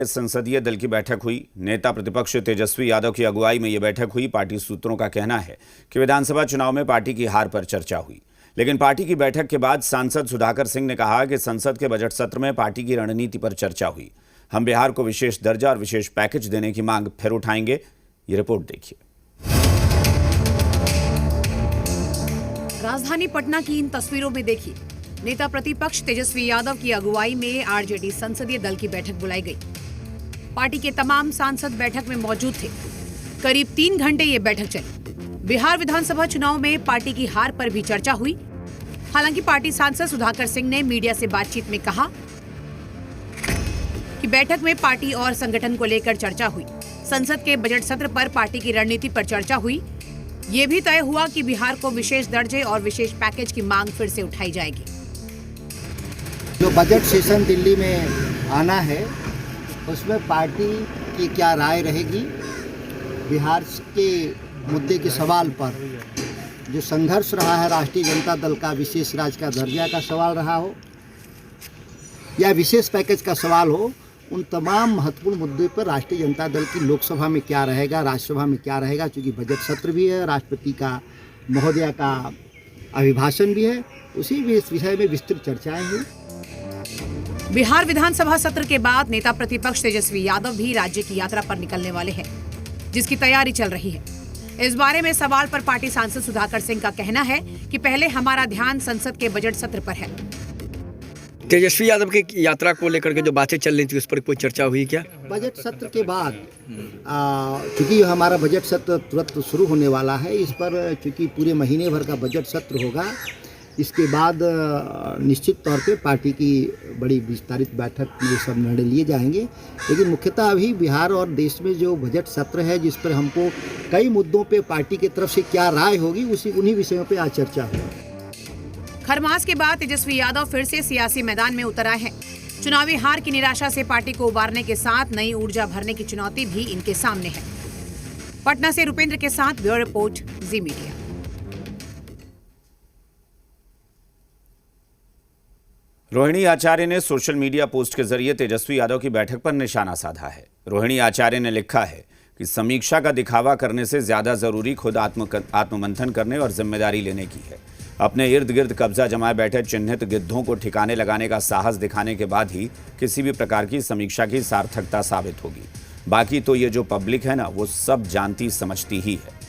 संसदीय दल की बैठक हुई। नेता प्रतिपक्ष तेजस्वी यादव की अगुवाई में यह बैठक हुई। पार्टी सूत्रों का कहना है कि विधानसभा चुनाव में पार्टी की हार पर चर्चा हुई, लेकिन पार्टी की बैठक के बाद सांसद सुधाकर सिंह ने कहा कि संसद के बजट सत्र में पार्टी की रणनीति पर चर्चा हुई। हम बिहार को विशेष दर्जा और विशेष पैकेज देने की मांग फिर उठाएंगे। ये रिपोर्ट देखिए। राजधानी पटना की इन तस्वीरों में देखिए, नेता प्रतिपक्ष तेजस्वी यादव की अगुवाई में आरजेडी संसदीय दल की बैठक बुलाई गई। पार्टी के तमाम सांसद बैठक में मौजूद थे। करीब 3 घंटे ये बैठक चली। बिहार विधानसभा चुनाव में पार्टी की हार पर भी चर्चा हुई। हालांकि पार्टी सांसद सुधाकर सिंह ने मीडिया से बातचीत में कहा कि बैठक में पार्टी और संगठन को लेकर चर्चा हुई। संसद के बजट सत्र पर पार्टी की रणनीति पर चर्चा हुई। ये भी तय हुआ कि बिहार को विशेष दर्जे और विशेष पैकेज की मांग फिर से उठाई जाएगी। जो बजट सेशन दिल्ली में आना है, उसमें पार्टी की क्या राय रहेगी, बिहार के मुद्दे के सवाल पर जो संघर्ष रहा है, राष्ट्रीय जनता दल का विशेष राज्य का दर्जा का सवाल रहा हो या विशेष पैकेज का सवाल हो, उन तमाम महत्वपूर्ण मुद्दों पर राष्ट्रीय जनता दल की लोकसभा में क्या रहेगा, राज्यसभा में क्या रहेगा, क्योंकि बजट सत्र भी है, राष्ट्रपति का महोदया का अभिभाषण भी है, उसी विषय में विस्तृत चर्चाएं हुई। बिहार विधानसभा सत्र के बाद नेता प्रतिपक्ष तेजस्वी यादव भी राज्य की यात्रा पर निकलने वाले हैं, जिसकी तैयारी चल रही है। इस बारे में सवाल पर पार्टी सांसद सुधाकर सिंह का कहना है कि पहले हमारा ध्यान संसद के बजट सत्र पर है। तेजस्वी यादव की यात्रा को लेकर के जो बातें चल रही थी, उस पर कोई चर्चा हुई क्या? बजट सत्र के बाद क्योंकि हमारा बजट सत्र तुरंत शुरू होने वाला है, इस पर चूँकि पूरे महीने भर का बजट सत्र होगा, इसके बाद निश्चित तौर पे पार्टी की बड़ी विस्तारित बैठक में सब निर्णय लिए जाएंगे। लेकिन मुख्यतः अभी बिहार और देश में जो बजट सत्र है, जिस पर हमको कई मुद्दों पे पार्टी की तरफ से क्या राय होगी, उन्हीं विषयों पे आज चर्चा होगी। खरमास के बाद तेजस्वी यादव फिर से सियासी मैदान में उतर आए हैं। चुनावी हार की निराशा से पार्टी को उबारने के साथ नई ऊर्जा भरने की चुनौती भी इनके सामने है। पटना से रुपेंद्र के साथ ब्यूरो रिपोर्ट, जी मीडिया। रोहिणी आचार्य ने सोशल मीडिया पोस्ट के जरिए तेजस्वी यादव की बैठक पर निशाना साधा है। रोहिणी आचार्य ने लिखा है कि समीक्षा का दिखावा करने से ज्यादा जरूरी खुद आत्ममंथन करने और जिम्मेदारी लेने की है। अपने इर्द गिर्द कब्जा जमाए बैठे चिन्हित गिद्धों को ठिकाने लगाने का साहस दिखाने के बाद ही किसी भी प्रकार की समीक्षा की सार्थकता साबित होगी। बाकी तो ये जो पब्लिक है ना, वो सब जानती समझती ही है।